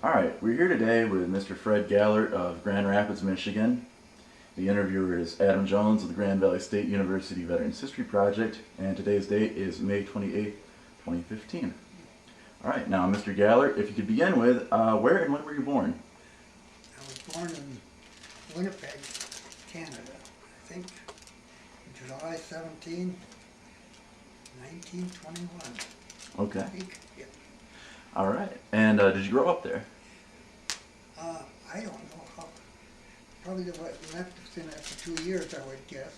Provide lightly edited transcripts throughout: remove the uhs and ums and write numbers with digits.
All right, we're here today with Mr. Fred Gallert of Grand Rapids, Michigan. The interviewer is Adam Jones of the Grand Valley State University Veterans History Project, and today's date is May 28th, 2015. All right, now Mr. Gallert, if you could begin with, where and when were you born? I was born in Winnipeg, Canada, I think, July 17, 1921. Okay. I think, yeah. All right, and did you grow up there? I don't know how, probably they left us in after 2 years, I would guess,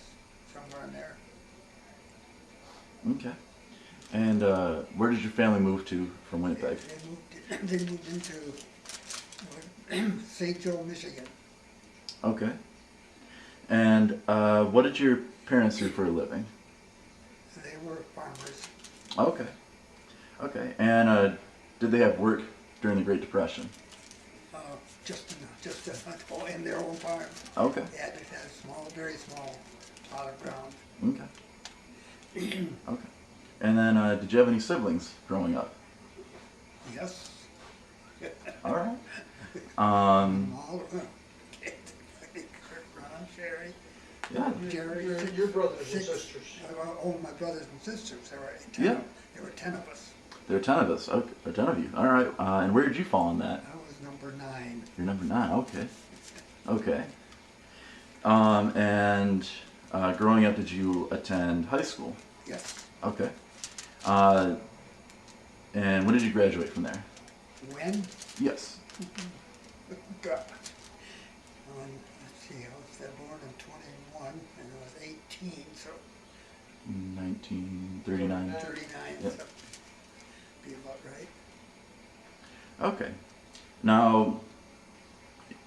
somewhere in there. Okay. And where did your family move to from Winnipeg? They moved into St. Joe, Michigan. Okay. And what did your parents do for a living? They were farmers. Okay. Okay. And did they have work during the Great Depression? Just in their own farm. Okay. Yeah, they had a small, very small plot of ground. Okay. Okay. And then, did you have any siblings growing up? Yes. All right. All Ron, Sherry, Yeah. Jerry. Your brothers and six. sisters. Oh, my brothers and sisters. There were Yeah. There were 10 of us. There are 10 of us. Okay. There are 10 of you. All right. And where did you fall in that? I was number 9. You're number 9. Okay. Okay. And growing up, did you attend high school? Yes. Okay. Uh, and when did you graduate from there? When? Yes. God. Let's see, I was born in 21 and I was 18, so 1939. 39, Yep. so be about right. Okay. Now,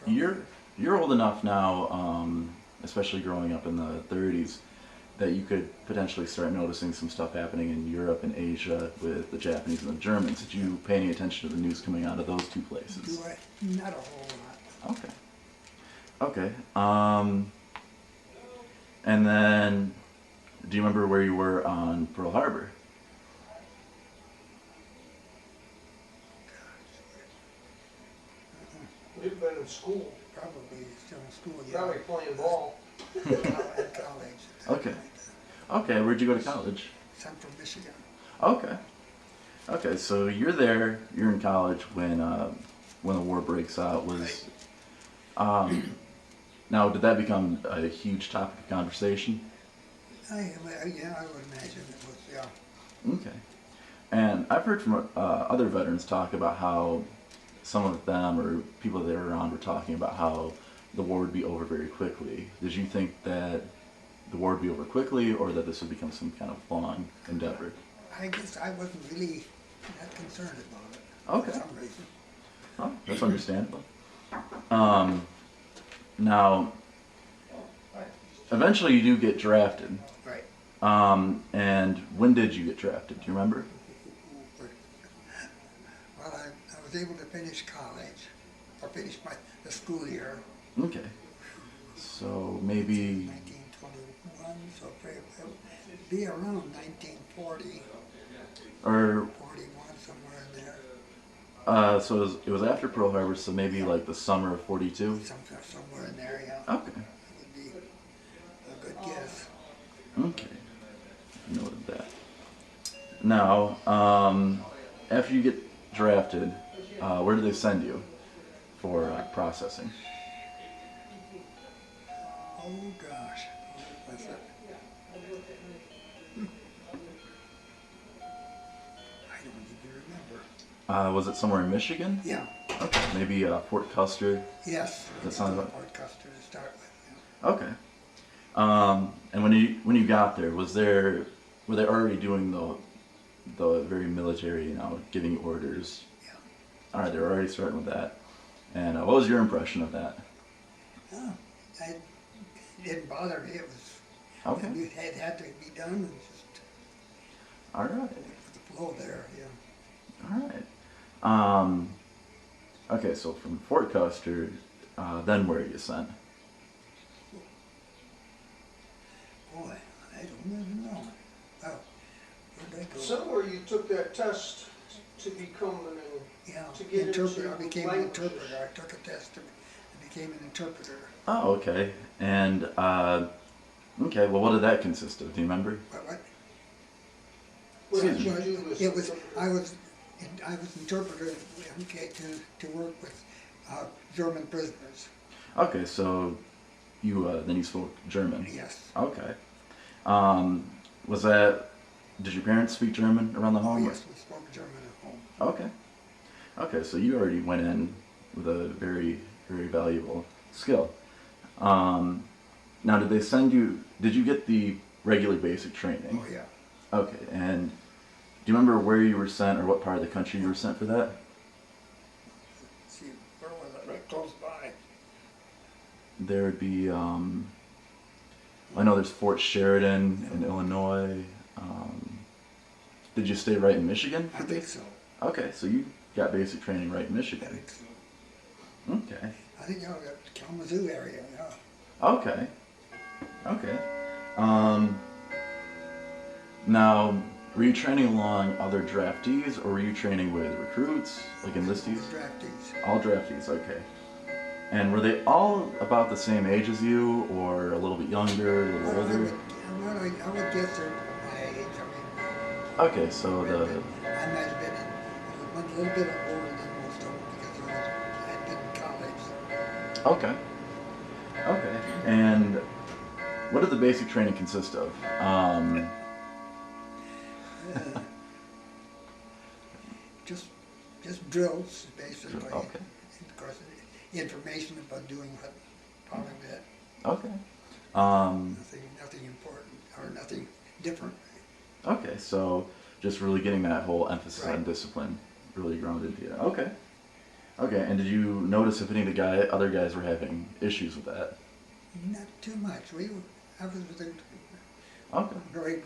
you're old enough now, especially growing up in the 30s, that you could potentially start noticing some stuff happening in Europe and Asia with the Japanese and the Germans. Did you pay any attention to the news coming out of those two places? Do I? Not a whole lot. Okay. Okay. And then, do you remember where you were on Pearl Harbor? We've been in school, Probably still in school, yeah. probably playing ball. At college. Okay. Okay, where'd you go to college? Central Michigan. Okay. Okay, so you're there, you're in college when the war breaks out. Now, did that become a huge topic of conversation? Yeah, I would imagine it was, yeah. Okay. And I've heard from other veterans talk about how some of them or people they were around were talking about how the war would be over very quickly. Did you think that the war would be over quickly, or that this would become some kind of long endeavor? I guess I wasn't really that concerned about it. Okay. For some reason. Oh, that's understandable. Now, eventually you do get drafted. Right. And when did you get drafted? Do you remember? Well, I was able to finish college, or finish the school year, Okay. So maybe, 1921, so it'd be around 1940, or 41, somewhere in there, so it was after Pearl Harbor, so maybe like the summer of '42. somewhere in there, yeah. Okay. Would be a good guess. Okay. Noted that. Now, after you get drafted, where do they send you for processing? Oh gosh, what was it? I don't even remember. Was it somewhere in Michigan? Yeah, Okay. Maybe Fort Custer. yes. That sounds about- Fort Custer to start with, yeah. Okay. And when you got there, were they already doing the very military, giving you orders? Yeah. All right, they were already starting with that. And what was your impression of that? Oh, it didn't bother me. It was, Okay. it had to be done and just All right. with the flow there, yeah. All right. Okay, so from Fort Custer, then where are you sent? Boy, I don't even know. Oh, where'd I go? Somewhere you took that test to become an, Yeah, to get interpreter, I into became an languages. interpreter. I took a test and became an interpreter. Oh, okay. And okay. Well, what did that consist of? Do you remember? What? What did Excuse you Well, do as it was, interpreter? I was interpreter, okay, to work with German prisoners. Okay, so you then you spoke German. Yes. Okay. Was that? Did your parents speak German around the Oh, home? yes, we spoke German at home. Okay. Okay, so you already went in with a very, very valuable skill. Now, did they send you? Did you get the regular basic training? Oh, yeah. Okay, and do you remember where you were sent or what part of the country you were sent for that? Let's see, where was it? Right close by. There would be, I know there's Fort Sheridan in Illinois. Did you stay right in Michigan? I think so. Okay, so you got basic training right in I Michigan. think so. Okay. I think I was at the Kalamazoo area, yeah. Okay. Okay. Now, were you training along other draftees, or were you training with recruits, like enlistees? Draftees. All draftees, okay. And were they all about the same age as you, or a little bit younger, a little Well, older? I would guess they're my age. Okay, so the I might have been a little bit older than most of them because I had been in college. okay, okay. And what did the basic training consist of? Just drills, basically. Okay. And of course, information about doing what, part of it. Okay. Nothing important or nothing different. Okay, so just really getting that whole emphasis on Right. discipline really grounded you. Okay. Okay, and did you notice if any of the other guys were having issues with that? Not too much. I was with a Okay. great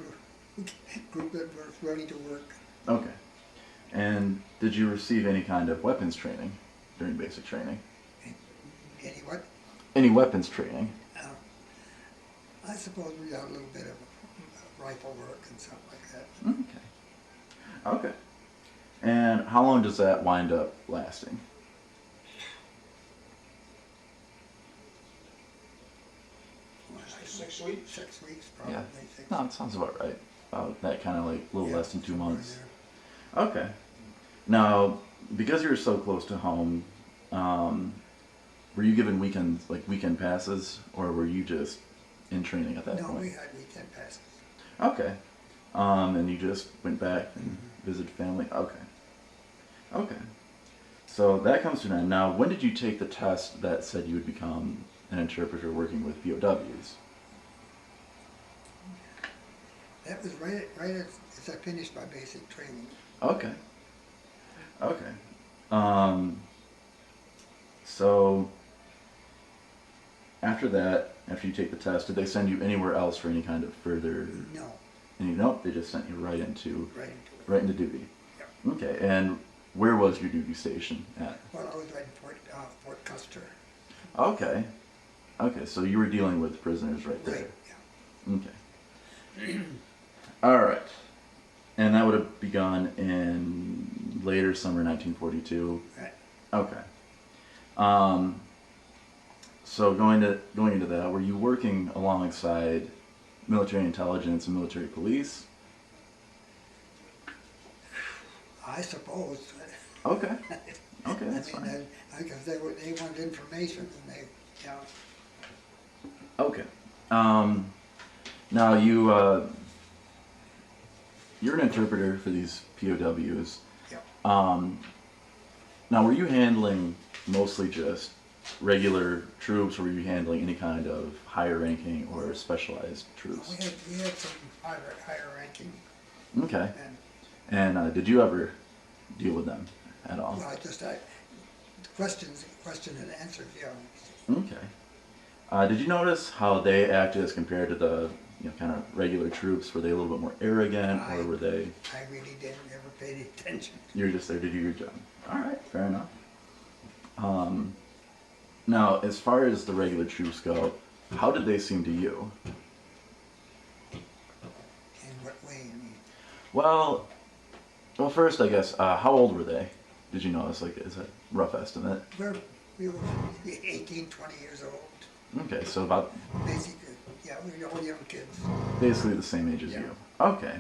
group that was ready to work. Okay. And did you receive any kind of weapons training during basic training? Any what? Any weapons training? I suppose we got a little bit of rifle work and stuff like that. Okay. Okay. And how long does that wind up lasting? Well, 6 weeks? 6 weeks, probably. Yeah. 6. No, it sounds about right. About that kind of like a little Yeah, less than 2 somewhere in months. there. Okay. Now, because you were so close to home, were you given weekend passes, or were you just in training at that No, point? we had weekend passes. Okay. And you just went back and visited family? Okay. Okay. So that comes to an end. Now, when did you take the test that said you would become an interpreter working with POWs? That was right as I finished my basic training. Okay. Okay. So after that, after you take the test, did they send you anywhere else for any kind of further? No, Nope, they just sent you right into it. right into duty. Yep. Okay. And where was your duty station at? Well, I was right in Fort Custer. Okay. Okay. So you were dealing with prisoners right there. Right, yeah. Okay. All right. And that would have begun in later summer 1942. Right. Okay. So going into that, were you working alongside military intelligence and military police? I suppose. Okay. Okay, that's I mean, fine. because they wanted information and they, yeah. Okay. Now you're an interpreter for these POWs. Yep. Now, were you handling mostly just regular troops, or were you handling any kind of higher ranking or specialized troops? We had some higher ranking, Okay. and And did you ever deal with them at all? well, question and answers, yeah. Okay. Did you notice how they acted as compared to the kind of regular troops? Were they a little bit more arrogant, or were they? I really didn't ever pay any attention. You were just there to do your job. All right, fair enough. Now, as far as the regular troops go, how did they seem to you? In what way, I mean? Well, Well, first, I guess, how old were they? Did you notice? Like, is a rough estimate? We were 18, 20 years old. Okay, so about Basically, yeah, we were all young kids. basically the same age as Yeah. you. Okay.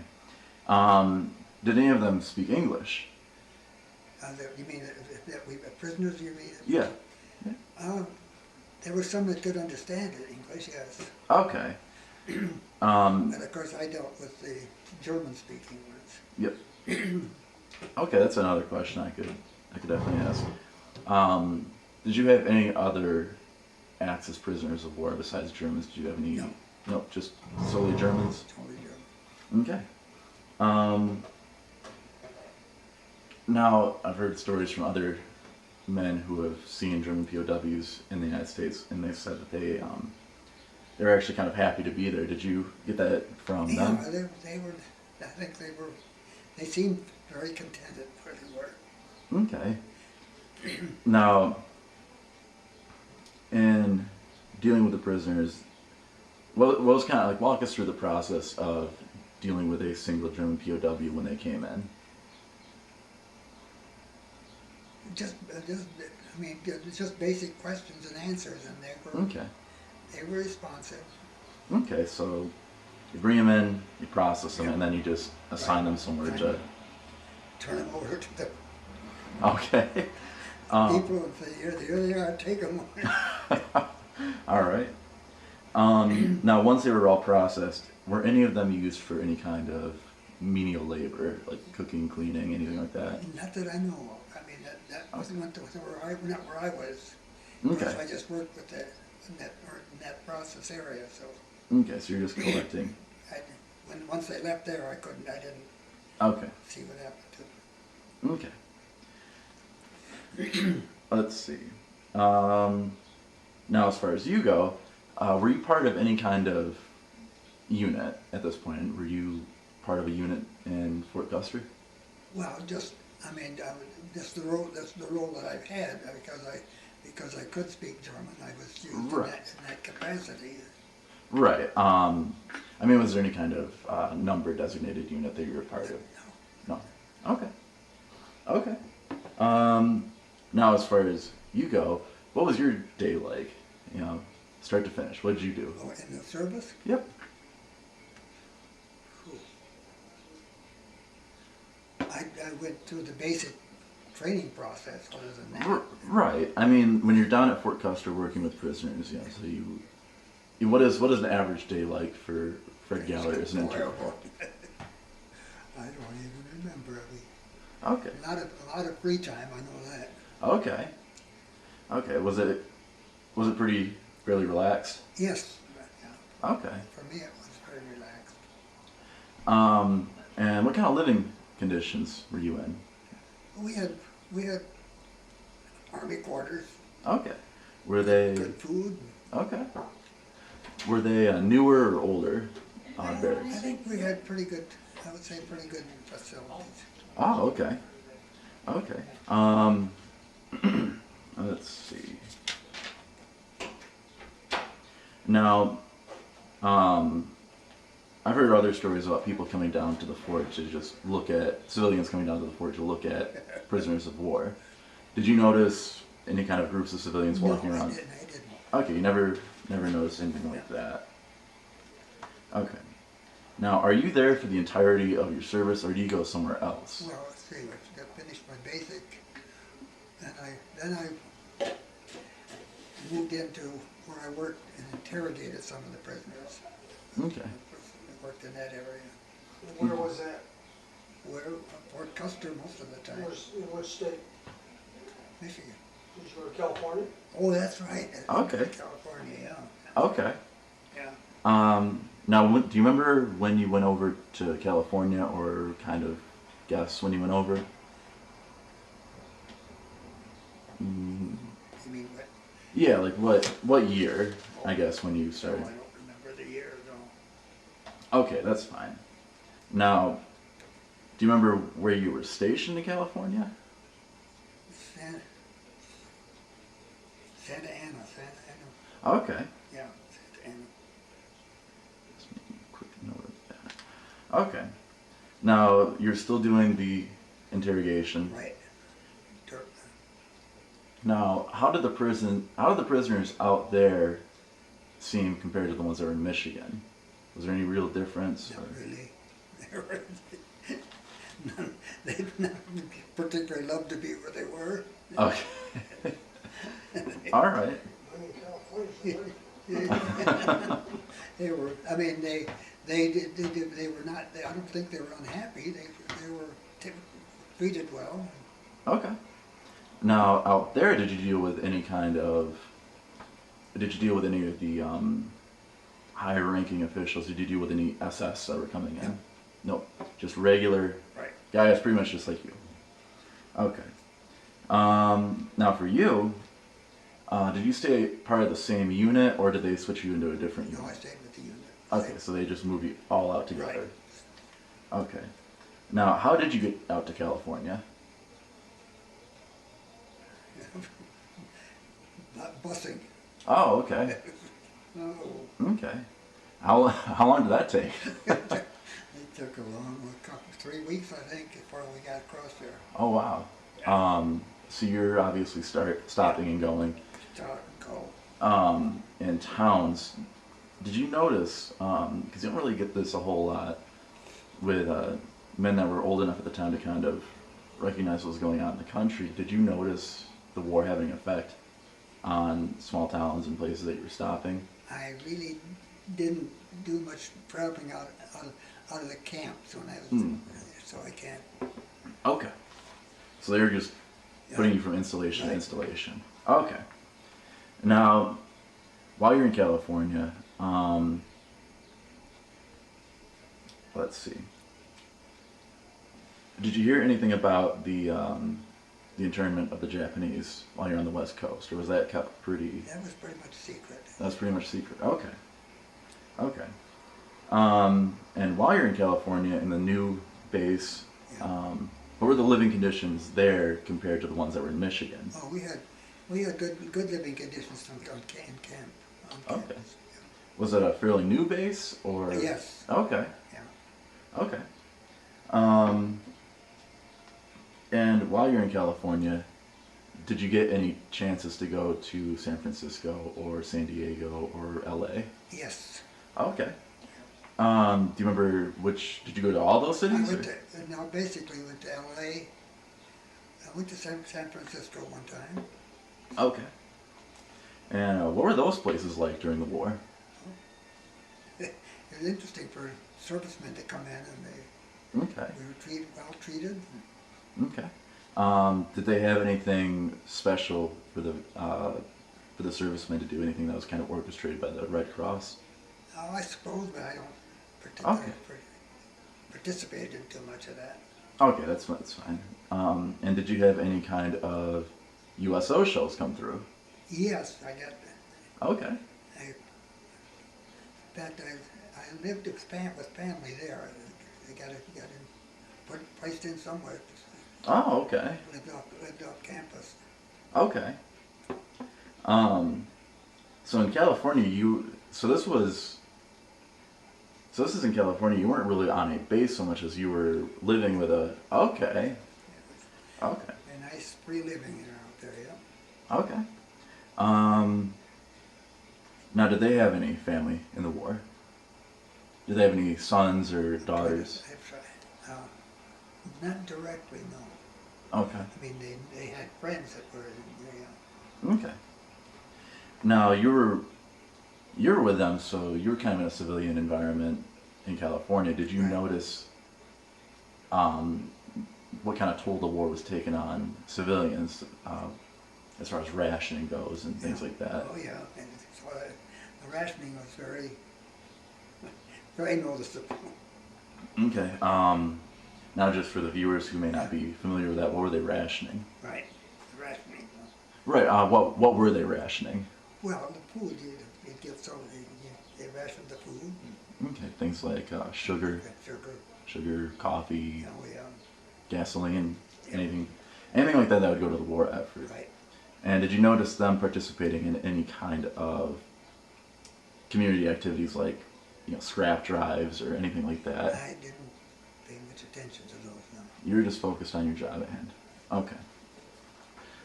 Did any of them speak English? You mean that we were prisoners, you mean? Yeah. There were some that could understand it, English, yes. Okay. And of course, I dealt with the German-speaking ones. Yep. Okay, that's another question I could definitely ask. Did you have any other acts as prisoners of war besides Germans? Did you have any? No. Nope, just solely Germans. Totally German. Okay. Now I've heard stories from other men who have seen German POWs in the United States, and they said that they're actually kind of happy to be there. Did you get that from Yeah, them? they were, I think they seemed very contented where they were. Okay. Now, in dealing with the prisoners, what was kind of like, walk us through the process of dealing with a single German POW when they came in? I mean, just basic questions and answers, and Okay. they were responsive. Okay, so you bring them in, you process them, Yeah. and then you just assign them somewhere to. Turn them over to the Okay. people and say, here they are, take them. All right. Now, once they were all processed, were any of them used for any kind of menial labor, like cooking, cleaning, anything like that? Not that I know of. I mean, that wasn't not where I was. Okay. I just worked with in that process area, so Okay, so you're just collecting. once they left there, I didn't Okay. see what happened to them. Okay. Let's see. Now, as far as you go, were you part of any kind of unit at this point? Were you part of a unit in Fort Custer? Well, just the role that I've had because I could speak German. I was used Right. in that capacity. Right. I mean, was there any kind of number designated unit that you were part of? No. No. Okay. Okay. Now, as far as you go, what was your day like? You know, start to finish. What did you do? Oh, in the service? Yep. I went through the basic training process. Other than that, Right. I mean, when you're down at Fort Custer working with prisoners, you know, so what is an average day like for Fred Gallert as an intern? I don't even remember. Okay. A lot of free time. I know that. Okay. Okay. Was it fairly relaxed? Yes. Yeah. Okay. For me, it was very relaxed. And what kind of living conditions were you in? We had army quarters, Okay. Were they good food. okay? Were they newer or older I barracks? think we had pretty good. I would say pretty good facilities. Oh, okay. Okay. Let's see. Now, I've heard other stories about people coming down to the fort to just look at civilians coming down to the fort to look at prisoners of war. Did you notice any kind of groups of civilians walking around? I didn't. Okay, you never noticed anything like that. Okay. Now, are you there for the entirety of your service, or do you go somewhere else? Well, let's see. I finished my basic, then I moved into where I worked and interrogated some of the prisoners. Okay. I worked in that area. Where was that? Where Fort Custer most of the time. In which state? Michigan. Did you go to California? Oh, that's right. Okay. California, yeah. Okay. Yeah. Now, do you remember when you went over to California, or kind of guess when you went over? You mean what? Yeah, like what year, I guess, when you Oh, started? I don't remember the year, though. Okay, that's fine. Now, do you remember where you were stationed in California? Santa Ana. Okay. Yeah, Santa Ana. Just making a quick note of that. Okay. Now, you're still doing the interrogation. right. Tur- Now, how did the prisoners out there seem compared to the ones that were in Michigan? Was there any real difference? Not or- really. They were, they didn't particularly love to be where they were. Okay. All right. I'm in California. They were, I mean, they were not, I don't think they were unhappy. They were treated well. Okay. Now, out there, did you deal with any of the higher ranking officials? Did you deal with any SS that were coming in? Nope. Just regular Right. guys, pretty much just like you. Okay. Now for you, did you stay part of the same unit, or did they switch you into a different No, I unit? stayed with the unit. Okay, so they just moved you all out together. Right. Okay. Now, how did you get out to California? Not busing. Oh, okay. Oh, Okay. How long did that take? it took a couple, 3 weeks, I think, before we got across there. Oh, wow. So you're obviously stopping and going. Start and go. In towns. Did you notice, because you don't really get this a whole lot with men that were old enough at the time to kind of recognize what was going on in the country, did you notice the war having an effect on small towns and places that you were stopping? I really didn't do much traveling out of the camps when I was, so I can't. Okay. So they were just putting Yeah. you from installation to Right. installation. Okay. Now, while you're in California, let's see. Did you hear anything about the internment of the Japanese while you're on the West Coast, or was that kept pretty? That was pretty much secret. That's pretty much secret. Okay. Okay. And while you're in California in the new base, what were the living conditions there compared to the ones that were in Michigan? Oh, we had good living conditions in camp. On Okay. campus. Was it a fairly new base, or? Yes. Okay. Yeah. Okay. And while you're in California, did you get any chances to go to San Francisco or San Diego or LA? Yes. Okay. Do you remember did you go to all those I cities? went or- to, now basically went to LA. I went to San Francisco one time. Okay. And what were those places like during the war? It was interesting for servicemen to come in, and Okay. we were well treated. Okay. Did they have anything special for the servicemen to do? Anything that was kind of orchestrated by the Red Cross? Oh, I suppose, but I don't particularly Okay. participate in too much of that. Okay, that's fine. And did you have any kind of USO shows come through? Yes, I got. Okay. In fact, I lived with family there. They got placed in somewhere. Oh, okay. Lived off campus. Okay. So in California, this is in California. You weren't really on a base so much as you were living with a. Okay. Okay. A nice free living out there, yeah. Okay. Now, did they have any family in the war? Did they have any sons or daughters? Not directly, no. Okay. I mean, they had friends that were there, yeah. Okay. Now you were with them, so you were kind of in a civilian environment in California. Did you Right. notice what kind of toll the war was taking on civilians as far as rationing goes and things like that? Oh, yeah. And so the rationing was very, very noticeable. Okay. Now, just for the viewers who may not be familiar with that, what were they rationing? Right. The rationing. Right. What were they rationing? Well, the food, you get so they rationed the food. Okay. Things like sugar, Sugar, coffee, oh, yeah. gasoline, Yeah. anything like that would go to the war effort. Right. And did you notice them participating in any kind of community activities like, scrap drives or anything like that? I didn't pay much attention to those, no. You were just focused on your job at hand. Okay.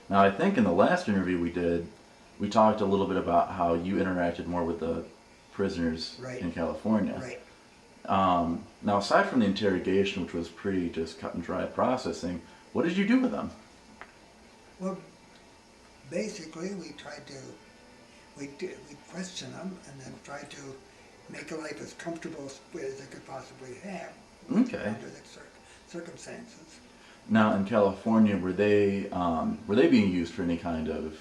Now, I think in the last interview we did, we talked a little bit about how you interacted more with the prisoners Right. in California. Right. Now, aside from the interrogation, which was pretty just cut and dry processing, what did you do with them? Well, basically, we tried to, we question them and then try to make a life as comfortable as they could possibly have. Okay. Under the circumstances. Now, in California, were they being used for any kind of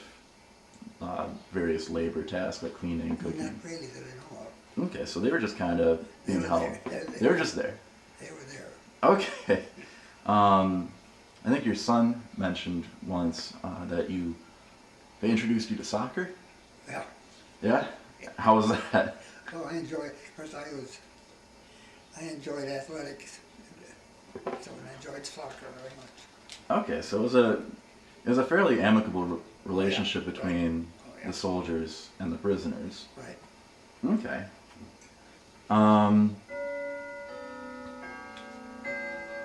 various labor tasks like cleaning, Not cooking? really that I know of. Okay, so they were just kind of They being were held. there. They were just there. They were there. Okay. I think your son mentioned once that they introduced you to soccer. Well, Yeah. How was that? oh, I enjoyed. Of course, I enjoyed athletics, so I enjoyed soccer very much. Okay, so it was a fairly amicable relationship Right. between Oh, yeah. the soldiers and the prisoners. Right. Okay.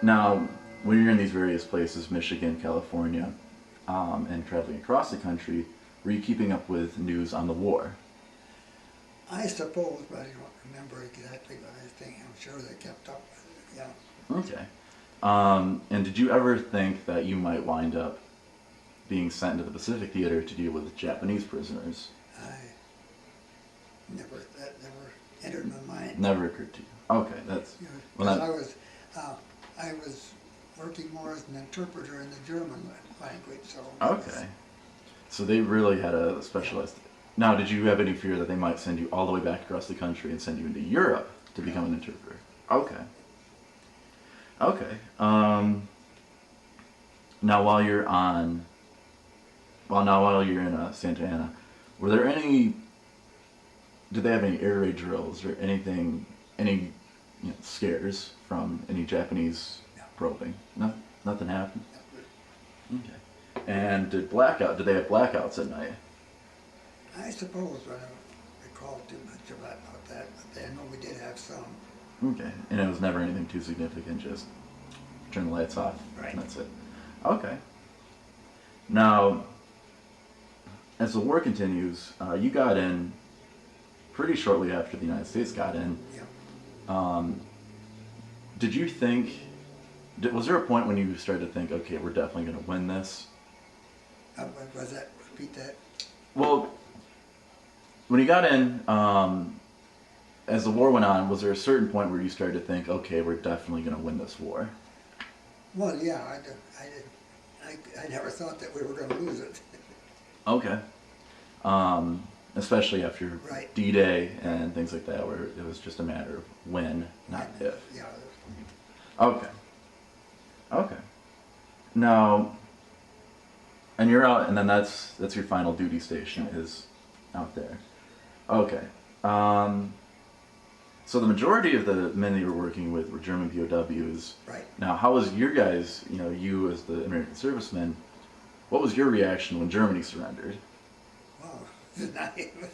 Now, when you're in these various places, Michigan, California, and traveling across the country, were you keeping up with news on the war? I suppose, but I don't remember exactly. But I think I'm sure they kept up with it. Yeah. Okay. And did you ever think that you might wind up being sent to the Pacific Theater to deal with Japanese prisoners? That never entered my mind. Never occurred to you. Okay, that's You know, well, 'cause I was working more as an interpreter in the German language, so. okay. So they really had a specialized. Now, did you have any fear that they might send you all the way back across the country and send you into Europe to become an interpreter? Okay. Okay. Now, while you're in Santa Ana, were there any? Did they have any air raid drills or anything? Any scares from any Japanese No. probing? No, nothing happened. Okay. And did they have blackouts at night? I suppose I don't recall too much about that, but I know we did have some. Okay. And it was never anything too significant, just turn the lights off. Right. And that's it. Okay. Now, as the war continues, you got in pretty shortly after the United States got in. Yeah. Did you think, was there a point when you started to think, okay, we're definitely going to win this? What was that? Repeat that. Well, when you got in, as the war went on, was there a certain point where you started to think, okay, we're definitely going to win this war? Well, yeah, I never thought that we were going to lose it. Okay. Especially after Right. D-Day and things like that, where it was just a matter of when, not if. Yeah. Okay. Okay. Now, and you're out, and then that's your final duty station is out there. Okay. So the majority of the men that you were working with were German POWs. Right. Now, how was your guys, you as the American servicemen, what was your reaction when Germany surrendered? Well, it was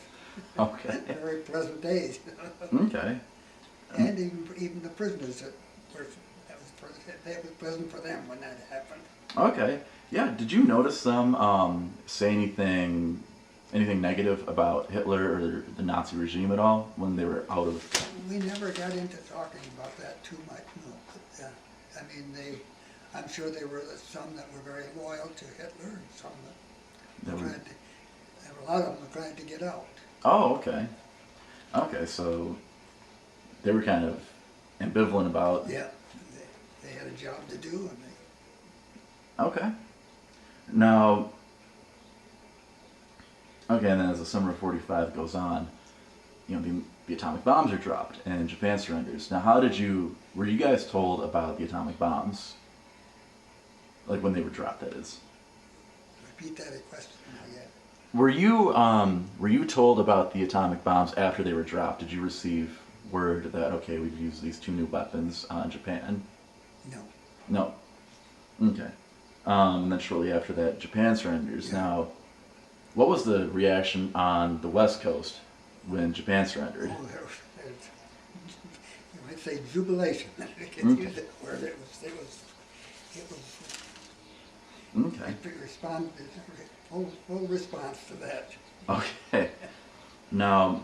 not Okay. very pleasant days. Okay. And even the prisoners, that was pleasant for them when that happened. Okay. Yeah. Did you notice them say anything negative about Hitler or the Nazi regime at all when they were out of? We never got into talking about that too much, no. But, I mean, I'm sure there were some that were very loyal to Hitler and some that were a lot of them were trying to get out. Oh, okay. Okay, so they were kind of ambivalent about. Yeah, they had a job to do and Okay. Now, okay, and then as the summer of '45 goes on, the atomic bombs are dropped and Japan surrenders. Now, were you guys told about the atomic bombs? Like when they were dropped, that is. repeat that question again. Were you told about the atomic bombs after they were dropped? Did you receive word that, okay, we've used these two new weapons on Japan? No. No. Okay. And then shortly after that, Japan surrenders. Yeah. Now, what was the reaction on the West Coast when Japan surrendered? Oh, you might say jubilation. I could Okay. use that word. It was it was Okay. full response to that. Okay. Now,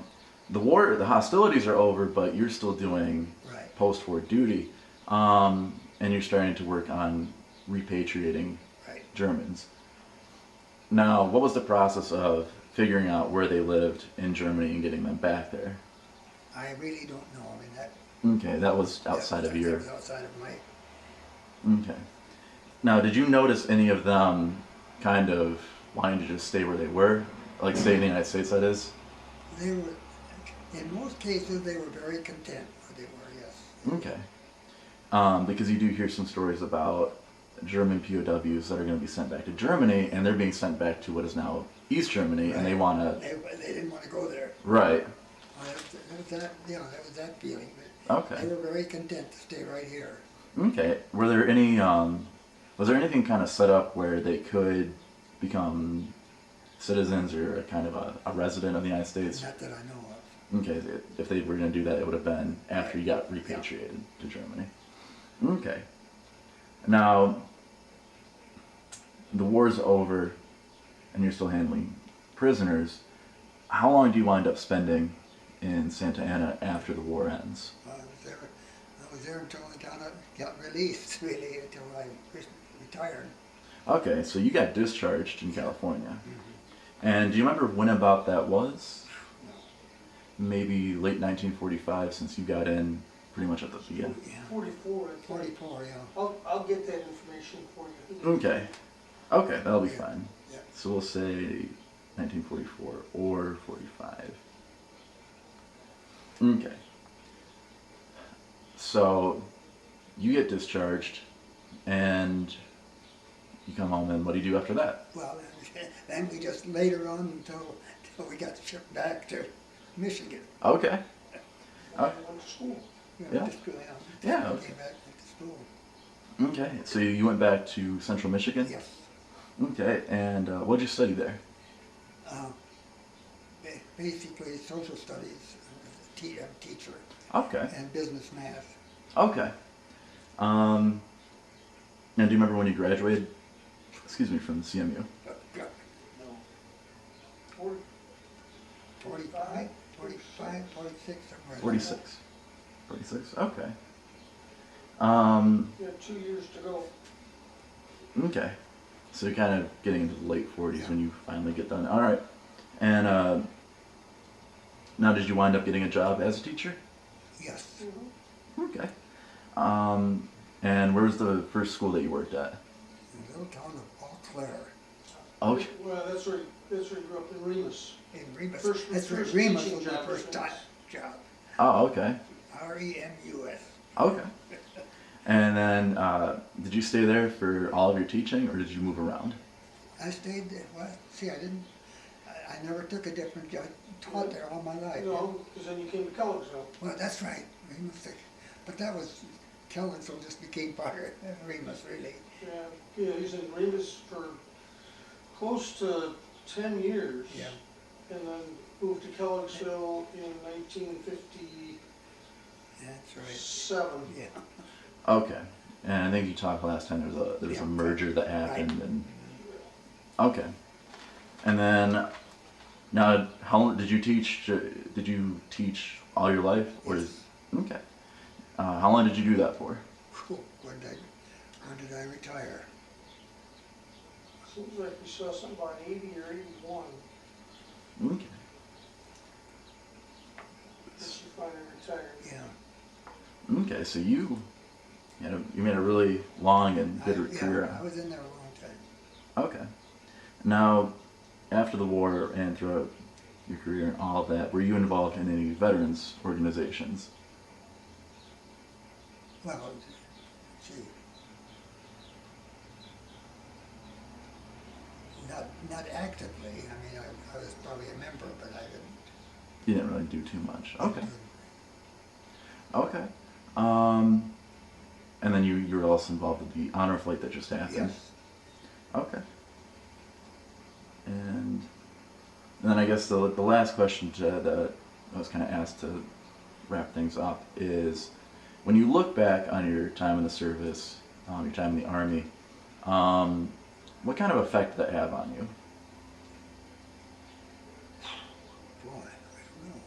the hostilities are over, but you're still doing Right. post-war duty, and you're starting to work on repatriating Right. Germans. Now, what was the process of figuring out where they lived in Germany and getting them back there? I really don't know. I mean, that. Okay, that was outside of that your. was outside of my. Okay. Now, did you notice any of them kind of wanting to just stay where they were, like stay in the United States? That is. They were, in most cases, they were very content where they were. Yes. Okay. Because you do hear some stories about German POWs that are going to be sent back to Germany, and they're being sent back to what is now East Germany, and they Right. want to. They didn't want to go there. Right. That was that feeling. Okay. They were very content to stay right here. Okay. Were there any? Was there anything kind of set up where they could become citizens or a kind of a resident of the United States? Not that I know of. Okay. If they were going to do that, it would have been after you got repatriated to Germany. Okay. Now, the war's over, and you're still handling prisoners. How long do you wind up spending in Santa Ana after the war ends? I was there until I got released, really, until I retired. Okay, so you got discharged in California. And do you remember when about that was? No. Maybe late 1945, since you got in pretty much at the beginning. Yeah. 44, I think. 44, yeah. I'll get that information for you. Okay. Okay, that'll be Yeah. fine. Yeah. So we'll say 1944 or 45. Okay. So you get discharged and you come home, and what do you do after that? Well, then we just later on until we got shipped back to Michigan. Okay. I went to school. Yeah. Just, Yeah, Came okay. back to school. Okay, so you went back to Central Michigan? Yes. Okay, and what did you study there? Basically, social studies, teacher, Okay. and business math. Okay. Now, do you remember when you graduated? Excuse me, from CMU. Yeah. No. 40, 45, 45, 46, somewhere. 46. 46. Okay. you had 2 years to go. Okay. So you're kind of getting into the late 40s when you finally get done. All right. And now, did you wind up getting a job as a teacher? Yes. Okay. And where was the first school that you worked at? In the little town of Eau Claire. Okay. Well, that's where you grew up in Remus. In Remus. First- That's where first Remus teaching was my job first was- job. Oh, okay. R-E-M-U-S. Okay. And then, did you stay there for all of your teaching, or did you move around? I stayed there. Well, see, I never took a different job. Taught there all my life. No, because then you came to Collinsville. Well, that's right. Remus. But that was, Kellinsville just became part of Remus, really. Yeah, he's in Remus for close to 10 years. Yeah. And then moved to Collinsville in 1957. That's right. Yeah. Okay. And I think you talked last time there was a merger that happened, Right. and okay. And then, now, how long did you teach? Did you teach all your life, or Yes. is okay? How long did you do that for? Cool. When did I retire? Seems like we saw something about 80 or 81. Okay. Since you finally retired. Yeah. Okay, so you made a really long and good career. Yeah, I was in there a long time. Okay. Now, after the war and throughout your career and all of that, were you involved in any veterans organizations? Well, gee. Not actively. I mean, I was probably a member, but I didn't. You didn't really do too much. Okay. Okay. And then you were also involved with the honor flight that just happened. Yes. Okay. And then I guess the last question that I was kind of asked to wrap things up is, when you look back on your time in the service, your time in the Army. What kind of effect did that have on you? Boy, I don't know.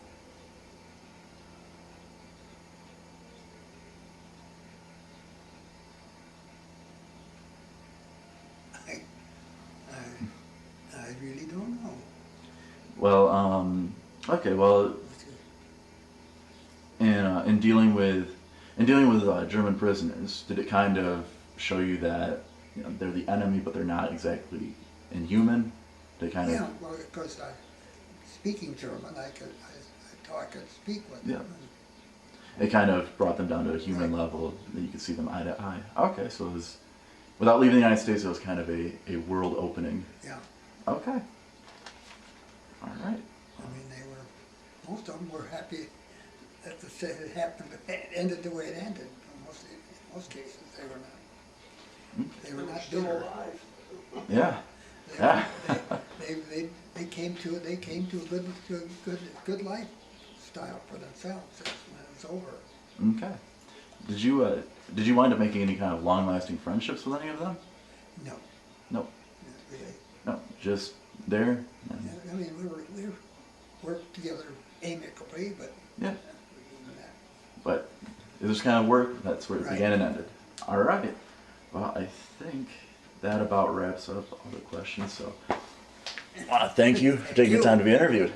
I really don't know. Well, okay. Well, in dealing with German prisoners, did it kind of show you that they're the enemy, but they're not exactly inhuman? They kind Yeah, of well, because speaking German, I talk and speak with Yeah. them. it kind of brought them down to a human Right. level that you could see them eye to eye. Okay, so it was without leaving the United States, it was kind of a world opening. Yeah, Okay, all right. I mean, most of them were happy that it happened, it ended the way it ended. In most cases, they were not Still bitter. alive. Yeah, They, yeah. they came to a good lifestyle for themselves when it was over. Okay. Did you wind up making any kind of long-lasting friendships with any of them? No, No, not really. no, just there. And, I mean, we worked together amicably, but yeah, other than that, but it was kind of work. That's where it Right. began and ended. All right. Well, I think that about wraps up all the questions. So, I want to thank you for taking the time to be interviewed.